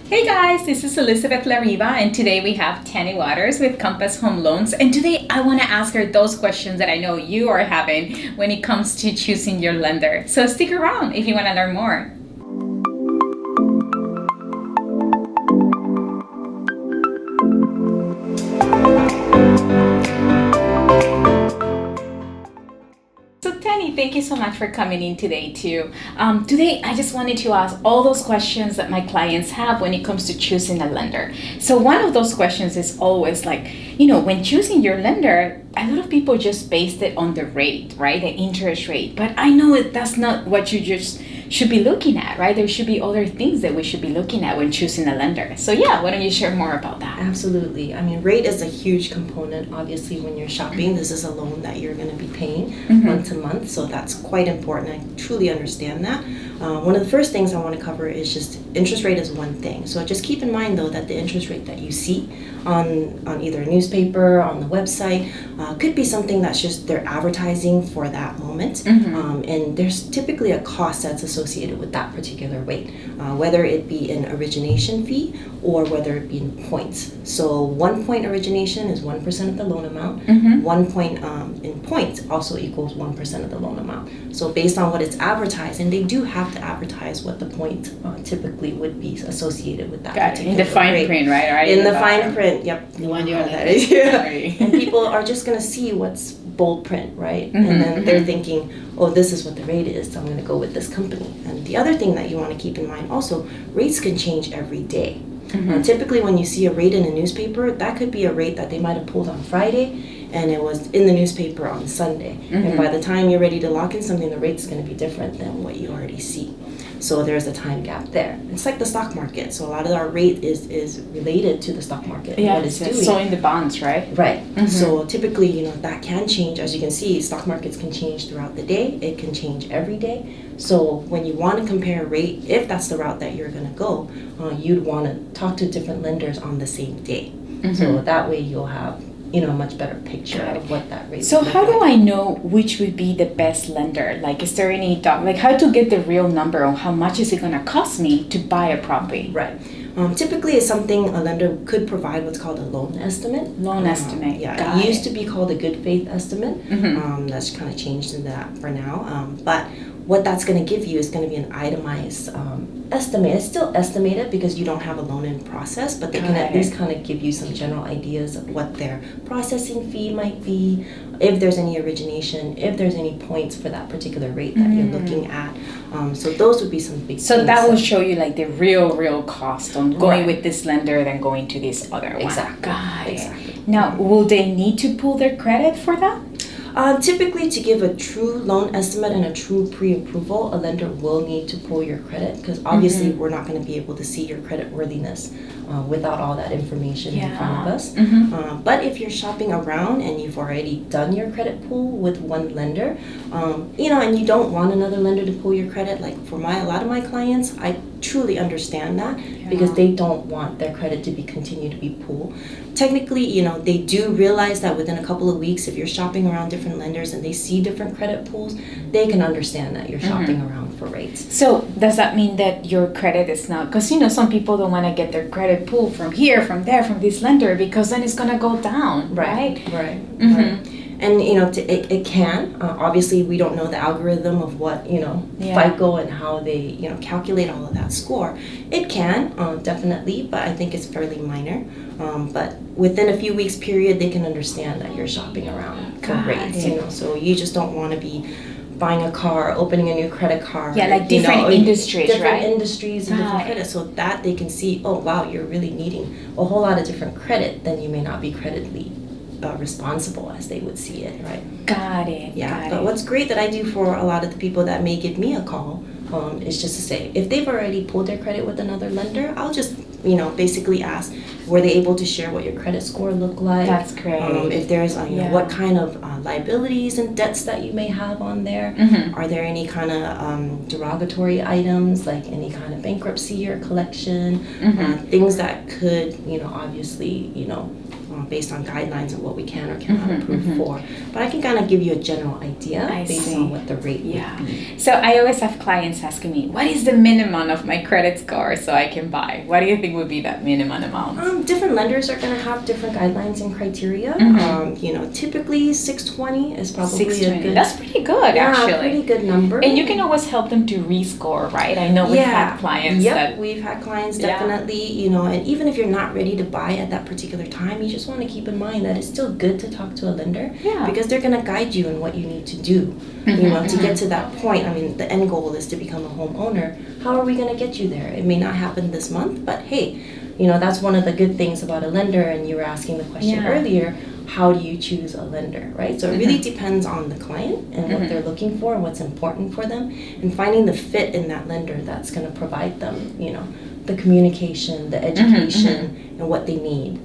Hey guys, this is Elizabeth Riva, and today we have Tanny Waters with Compass Home Loans. And today I want to ask her those questions that I know you are having when it comes to choosing your lender. So stick around if you want to learn more. Thank you so much for coming in today too. Today I just wanted to ask all those questions that my clients have when it comes to choosing a lender. So one of those questions is always like, when choosing your lender, a lot of people just based it on the rate, right? The interest rate. But I know that's not what you just should be looking at, right? There should be other things that we should be looking at when choosing a lender. So yeah, why don't you share more about that? Absolutely. I mean, rate is a huge component. Obviously, when you're shopping, this is a loan that you're going to be paying month to month. So that's quite important. I truly understand that. One of the first things I want to cover is just interest rate is one thing. So just keep in mind, though, that the interest rate that you see on either a newspaper, on the website, could be something that's just they're advertising for that moment. And there's typically a cost that's associated with that particular rate, whether it be an origination fee or whether it be in points. So 1 point origination is 1% of the loan amount. 1 point in points also equals 1% of the loan amount. So based on what it's advertised, and they do have to advertise what the point typically would be associated with that. Got it. In the fine print, right? In the fine print, yep. The one you have that is. Yeah. And people are just going to see what's bold print, right? And then they're thinking, oh, this is what the rate is, so I'm going to go with this company. And the other thing that you want to keep in mind also, rates can change every day. Typically when you see a rate in a newspaper, that could be a rate that they might have pulled on Friday and it was in the newspaper on Sunday. And by the time you're ready to lock in something, the rate's going to be different than what you already see. So there's a time gap there. It's like the stock market. So a lot of our rate is related to the stock market. Yeah, what it's doing. So in the bonds, right? Right. So typically, that can change. As you can see, stock markets can change throughout the day. It can change every day. So when you want to compare a rate, if that's the route that you're going to go, you'd want to talk to different lenders on the same day. So that way you'll have a much better picture of what that rate is. So how do I know which would be the best lender? Like, is there any how to get the real number on how much is it going to cost me to buy a property? Right. Typically, it's something a lender could provide what's called a loan estimate. Loan estimate. Yeah, it used to be called a good faith estimate. That's kind of changed into that for now. But what that's going to give you is going to be an itemized estimate. It's still estimated because you don't have a loan in process, but they can at least kind of give you some general ideas of what their processing fee might be, if there's any origination, if there's any points for that particular rate that you're looking at. So those would be some big So things. that will show you like the real cost on going with this lender than going to this other one. Exactly. Got it. Exactly. Now, will they need to pull their credit for that? Typically, to give a true loan estimate and a true pre-approval, a lender will need to pull your credit because obviously we're not going to be able to see your credit worthiness without all that information in front of us. But if you're shopping around and you've already done your credit pull with one lender, and you don't want another lender to pull your credit, like for a lot of my clients, I truly understand that because they don't want their credit to continue to be pulled. Technically, they do realize that within a couple of weeks, if you're shopping around different lenders and they see different credit pools, they can understand that you're shopping around for rates. So does that mean that your credit is not, because some people don't want to get their credit pulled from here, from there, from this lender, because then it's going to go down, right? Right. And it can. Obviously, we don't know the algorithm of what FICO and how they calculate all of that score. It can definitely, but I think it's fairly minor. But within a few weeks period, they can understand that you're shopping around for rates. So you just don't want to be buying a car, opening a new credit card. Yeah, like different industries, different industries and different credit, so that they can see, oh wow, you're really needing a whole lot of different credit. Then you may not be creditly responsible as they would see it, right? Got it. But what's great that I do for a lot of the people that may give me a call is just to say, if they've already pulled their credit with another lender, I'll just basically ask, were they able to share what your credit score looked like? That's great. If there's what kind of liabilities and debts that you may have on there. Are there any kind of derogatory items, like any kind of bankruptcy or collection, things that could obviously based on guidelines of what we can or cannot approve for. But I can kind of give you a general idea based on what the rate would be. So I always have clients asking me, what is the minimum of my credit score so I can buy? What do you think would be that minimum amount? Different lenders are going to have different guidelines and criteria. Typically 620 is probably a good. That's pretty good, actually. Pretty good number. And you can always help them to rescore, right? I know we've had clients we've had clients definitely, and even if you're not ready to buy at that particular time, you just want to keep in mind that it's still good to talk to a lender because they're going to guide you in what you need to do, to get to that point. I mean, the end goal is to become a homeowner. How are we going to get you there? It may not happen this month, but hey, that's one of the good things about a lender. And you were asking the question earlier, how do you choose a lender, right? So it really depends on the client and what they're looking for and what's important for them, and finding the fit in that lender that's going to provide them, the communication, the education, and what they need,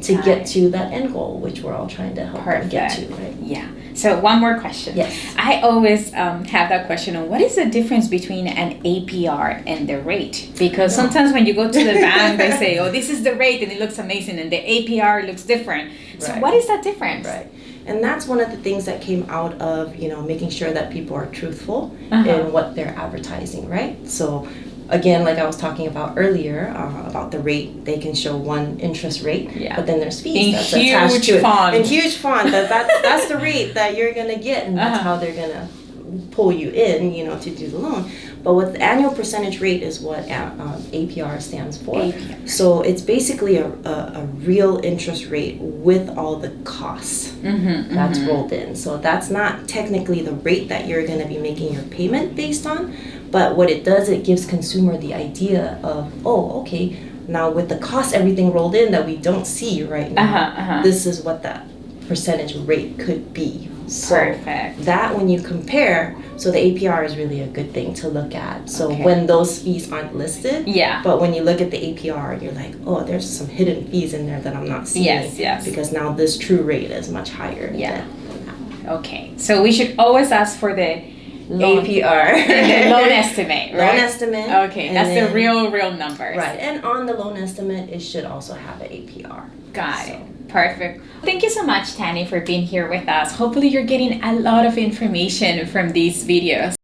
to get to that end goal, which we're all trying to help them get to, right? Yeah. So one more question. Yes. I always have that question on what is the difference between an APR and the rate? Because sometimes when you go to the bank, they say, oh, this is the rate and it looks amazing, and the APR looks different. So what is that difference? Right. And that's one of the things that came out of, making sure that people are truthful in what they're advertising, right? So again, like I was talking about earlier, about the rate, they can show one interest rate, but then there's fees that's attached to it. In huge font. That's the rate that you're going to get, and that's how they're going to pull you in, to do the loan. But what the annual percentage rate is what APR stands for. APR. So it's basically a real interest rate with all the costs that's rolled in. So that's not technically the rate that you're going to be making your payment based on, but what it does, it gives consumer the idea of, oh, okay, now with the cost, everything rolled in that we don't see right now, this is what that percentage rate could be. So Perfect. That when you compare, so the APR is really a good thing to look at. So when those fees aren't listed, but when you look at the APR, you're like, oh, there's some hidden fees in there that I'm not seeing. Yes. Because now this true rate is much higher. Okay. So we should always ask for the loan, APR. and the loan estimate, right? Loan estimate. Okay, that's the real numbers. Right, and on the loan estimate, it should also have an APR. Got it. Perfect. Thank you so much, Tanny, for being here with us. Hopefully you're getting a lot of information from these videos.